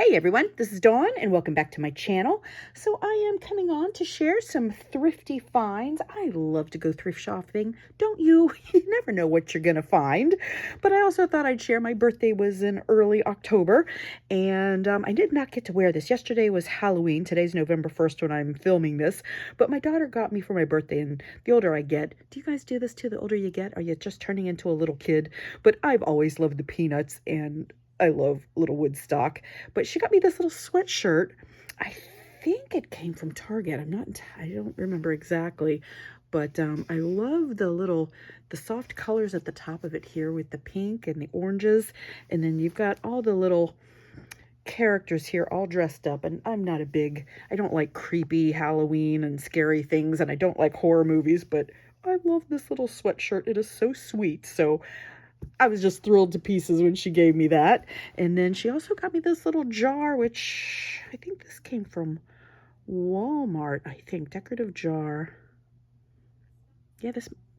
Hey everyone, this is Dawn and welcome back to my channel. So I am coming on to share some thrifty finds. I love to go thrift shopping, don't you? You never know what you're gonna find. But I also thought I'd share my birthday was in early October and I did not get to wear this. Yesterday was Halloween. Today's November 1st when I'm filming this. But my daughter got me for my birthday, and the older I get, do you guys do this too? The older you get, are you just turning into a little kid? But I've always loved the Peanuts and I love little Woodstock. But she got me this little sweatshirt. I think it came from Target. I don't remember exactly. But I love the soft colors at the top of it here with the pink and the oranges. And then you've got all the little characters here all dressed up. And I don't like creepy Halloween and scary things. And I don't like horror movies. But I love this little sweatshirt. It is so sweet. So I was just thrilled to pieces when she gave me that. And then she also got me this little jar, which I think this came from Walmart. Decorative jar. Yeah,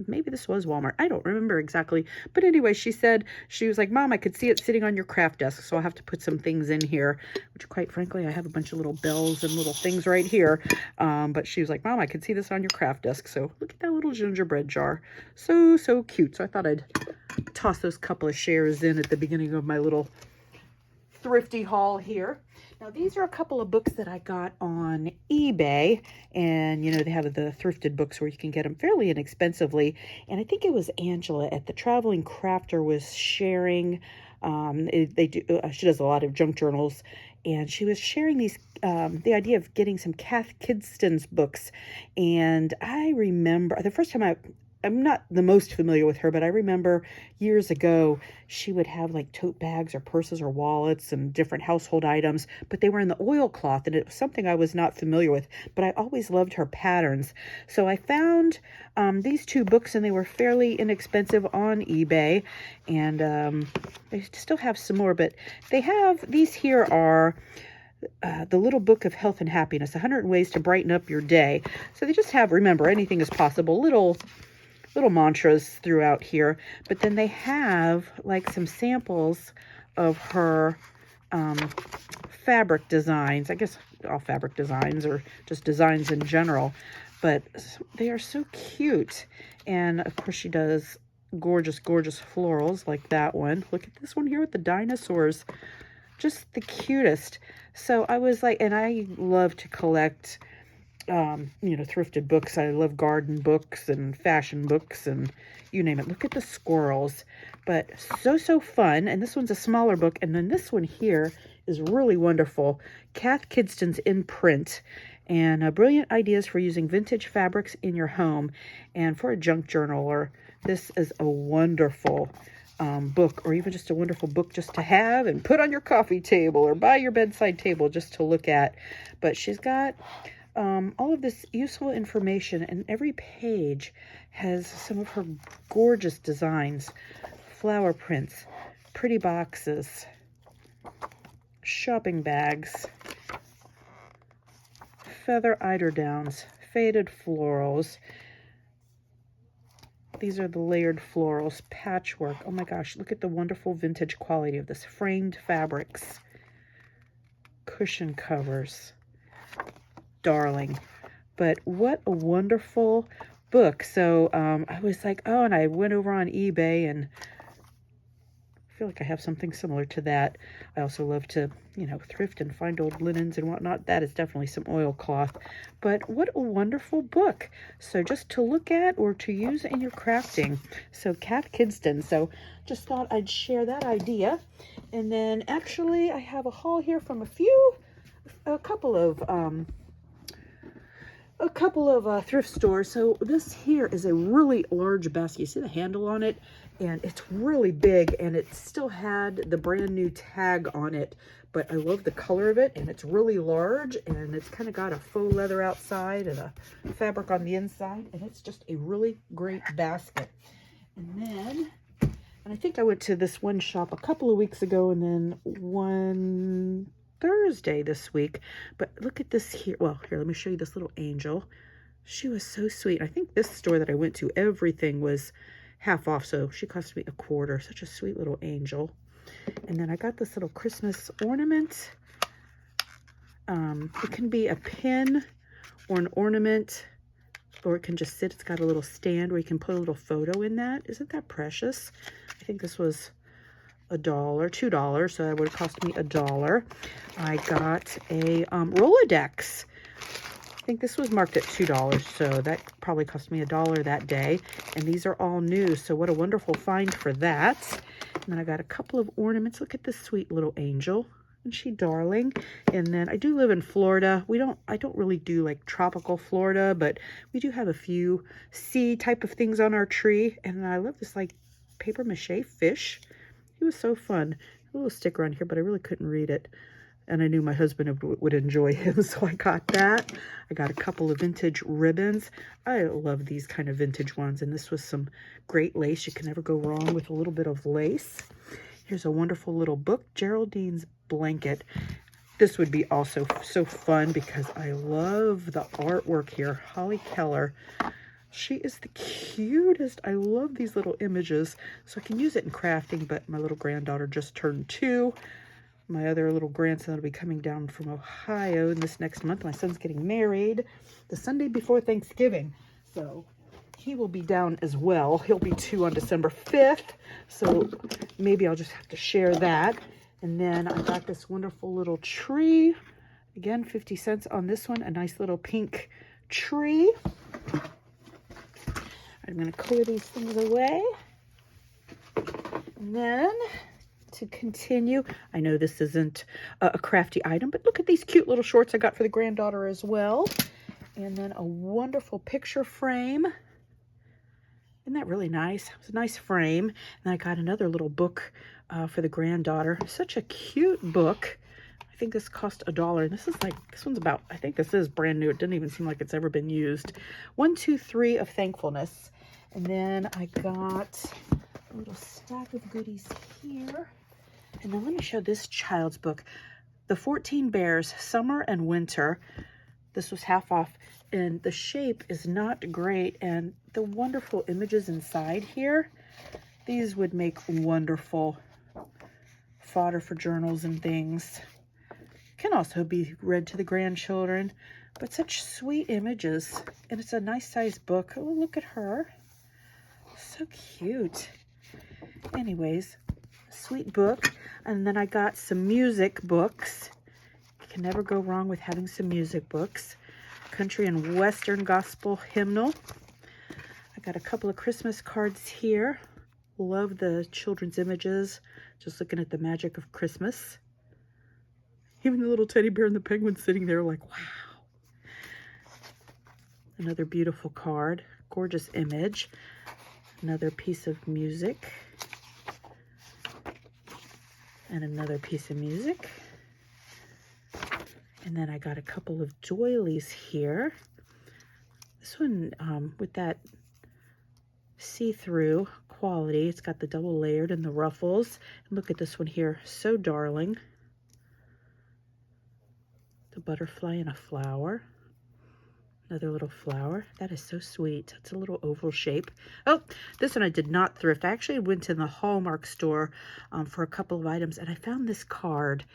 maybe this was Walmart. I don't remember exactly. But anyway, she was like, Mom, I could see it sitting on your craft desk, so I'll have to put some things in here, which quite frankly, I have a bunch of little bells and little things right here. But she was like, Mom, I could see this on your craft desk. So look at that little gingerbread jar. So, so cute. So I thought I'd toss those couple of shares in at the beginning of my little thrifty haul here. Now, these are a couple of books that I got on eBay, and they have the thrifted books where you can get them fairly inexpensively. And I think it was Angela at the Traveling Crafter was sharing. She does a lot of junk journals, and she was sharing these the idea of getting some Kath Kidston's books. And I remember the first time I'm not the most familiar with her, but I remember years ago, she would have like tote bags or purses or wallets and different household items, but they were in the oilcloth, and it was something I was not familiar with, but I always loved her patterns. So I found these two books, and they were fairly inexpensive on eBay, and I still have some more, but these here are the Little Book of Health and Happiness, 100 Ways to Brighten Up Your Day. So they just have, remember, anything is possible, little mantras throughout here, but then they have like some samples of her fabric designs. I guess all fabric designs or just designs in general, but they are so cute. And of course she does gorgeous florals like that one. Look at this one here with the dinosaurs, just the cutest. So I was like, and I love to collect thrifted books. I love garden books and fashion books and you name it. Look at the squirrels, but so fun. And this one's a smaller book. And then this one here is really wonderful. Kath Kidston's in print, and brilliant ideas for using vintage fabrics in your home and for a junk journaler. This is a wonderful book, or even just a wonderful book just to have and put on your coffee table or by your bedside table just to look at. But she's got all of this useful information, and every page has some of her gorgeous designs, flower prints, pretty boxes, shopping bags, feather eiderdowns, faded florals. These are the layered florals, patchwork. Oh my gosh, look at the wonderful vintage quality of this. Framed fabrics, cushion covers. Darling. But what a wonderful book. So I was like, oh, and I went over on eBay, and I feel like I have something similar to that. I also love to thrift and find old linens and whatnot. That is definitely some oilcloth. But what a wonderful book. So just to look at or to use in your crafting. So Kath Kidston. So just thought I'd share that idea. And then actually I have a haul here from a couple of thrift stores. So this here is a really large basket. You see the handle on it, and it's really big, and it still had the brand new tag on it, but I love the color of it, and it's really large, and it's kind of got a faux leather outside and a fabric on the inside, and it's just a really great basket. And I think I went to this one shop a couple of weeks ago, and then one Thursday this week. But look at this here. Well, here, let me show you this little angel. She was so sweet. I think this store that I went to, everything was half off, so she cost me $0.25. Such a sweet little angel. And then I got this little Christmas ornament. It can be a pin or an ornament, or it can just sit. It's got a little stand where you can put a little photo in that. Isn't that precious? I think this was $1, $2, so that would have cost me $1. I got a Rolodex. I think this was marked at $2, so that probably cost me $1 that day. And these are all new, so what a wonderful find for that. And then I got a couple of ornaments. Look at this sweet little angel. Isn't she darling? And then I do live in Florida. I don't really do like tropical Florida, but we do have a few sea type of things on our tree. And I love this like paper mache fish. He was so fun. A little sticker on here, but I really couldn't read it. And I knew my husband would enjoy him, so I got that. I got a couple of vintage ribbons. I love these kind of vintage ones, and this was some great lace. You can never go wrong with a little bit of lace. Here's a wonderful little book, Geraldine's Blanket. This would be also so fun because I love the artwork here. Holly Keller. She is the cutest. I love these little images. So I can use it in crafting, but my little granddaughter just turned 2. My other little grandson will be coming down from Ohio this next month. My son's getting married the Sunday before Thanksgiving. So he will be down as well. He'll be 2 on December 5th. So maybe I'll just have to share that. And then I got this wonderful little tree. Again, 50 cents on this one. A nice little pink tree. I'm going to clear these things away. And then to continue, I know this isn't a crafty item, but look at these cute little shorts I got for the granddaughter as well. And then a wonderful picture frame. Isn't that really nice? It was a nice frame. And then I got another little book for the granddaughter. Such a cute book. I think this cost $1. And this one's about, I think this is brand new. It didn't even seem like it's ever been used. 1, 2, 3 of Thankfulness. And then I got a little stack of goodies here. And then let me show this child's book. The 14 Bears, Summer and Winter. This was half off. And the shape is not great. And the wonderful images inside here, these would make wonderful fodder for journals and things. Can also be read to the grandchildren. But such sweet images. And it's a nice sized book. Oh, look at her. So cute. Anyways, sweet book. And then I got some music books. You can never go wrong with having some music books. Country and Western Gospel Hymnal. I got a couple of Christmas cards here. Love the children's images. Just looking at the magic of Christmas. Even the little teddy bear and the penguin sitting there like, wow. Another beautiful card. Gorgeous image. Another piece of music. And another piece of music. And then I got a couple of doilies here. This one with that see-through quality. It's got the double layered and the ruffles. And look at this one here. So darling. The butterfly and a flower. Another little flower. That is so sweet. It's a little oval shape. Oh, this one I did not thrift. I actually went to the Hallmark store for a couple of items, and I found this card.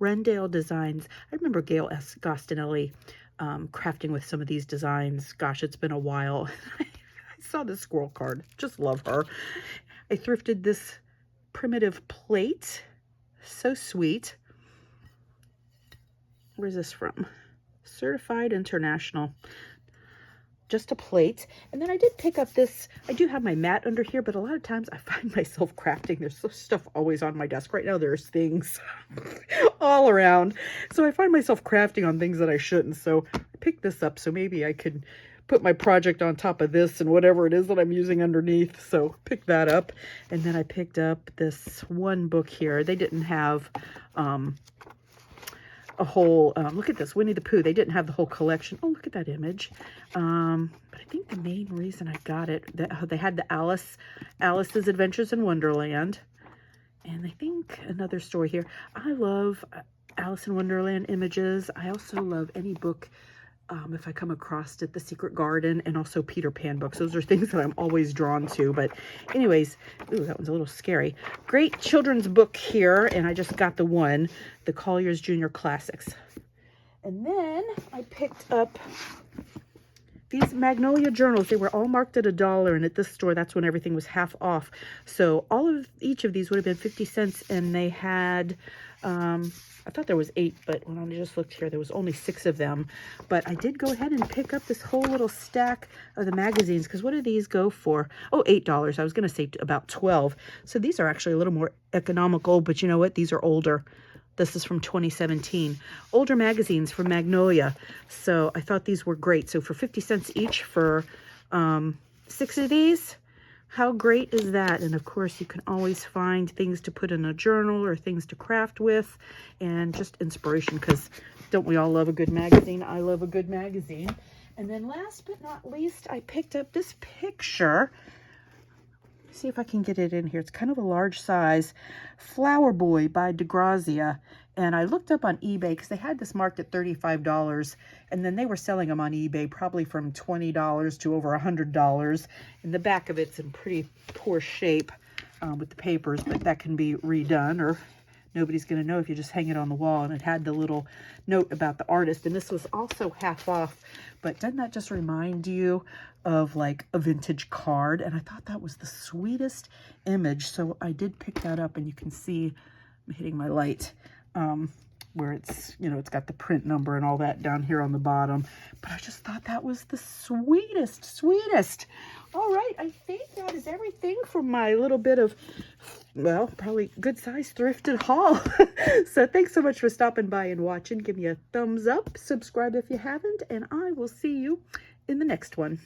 Rendale Designs. I remember Gail S. Gostinelli crafting with some of these designs. Gosh, it's been a while. I saw this squirrel card. Just love her. I thrifted this primitive plate. So sweet. Where's this from? Certified International. Just a plate. And then I did pick up this. I do have my mat under here, but a lot of times I find myself crafting. There's stuff always on my desk. Right now there's things all around. So I find myself crafting on things that I shouldn't. So I picked this up so maybe I could put my project on top of this and whatever it is that I'm using underneath. So pick that up. And then I picked up this one book here. They didn't have a whole, look at this, Winnie the Pooh. They didn't have the whole collection. Oh, look at that image. But I think the main reason I got it, they had the Alice's Adventures in Wonderland. And I think another story here. I love Alice in Wonderland images. I also love any book, if I come across it, The Secret Garden, and also Peter Pan books. Those are things that I'm always drawn to. But anyways, ooh, that one's a little scary. Great children's book here, and I just got the one, the Collier's Junior Classics. And then I picked up these Magnolia journals. They were all marked at $1, and at this store, that's when everything was half off. So each of these would have been 50 cents, and they had, I thought there was 8, but when I just looked here, there was only 6 of them. But I did go ahead and pick up this whole little stack of the magazines, because what do these go for? Oh, $8. I was going to say about 12. So these are actually a little more economical, but you know what? These are older. This is from 2017. Older magazines from Magnolia. So I thought these were great. So for 50 cents each for 6 of these, how great is that? And of course, you can always find things to put in a journal or things to craft with, and just inspiration, because don't we all love a good magazine? I love a good magazine. And then last but not least, I picked up this picture. See if I can get it in here. It's kind of a large size. Flower Boy by DeGrazia. And I looked up on eBay because they had this marked at $35. And then they were selling them on eBay probably from $20 to over $100. And the back of it's in pretty poor shape with the papers, but that can be redone, or nobody's going to know if you just hang it on the wall. And it had the little note about the artist. And this was also half off. But doesn't that just remind you of like a vintage card? And I thought that was the sweetest image. So I did pick that up, and you can see I'm hitting my light where it's, you know, it's got the print number and all that down here on the bottom. But I just thought that was the sweetest. All right, I think that is everything for my little bit of, well, probably good size thrifted haul. So thanks so much for stopping by and watching. Give me a thumbs up, subscribe if you haven't, and I will see you in the next one.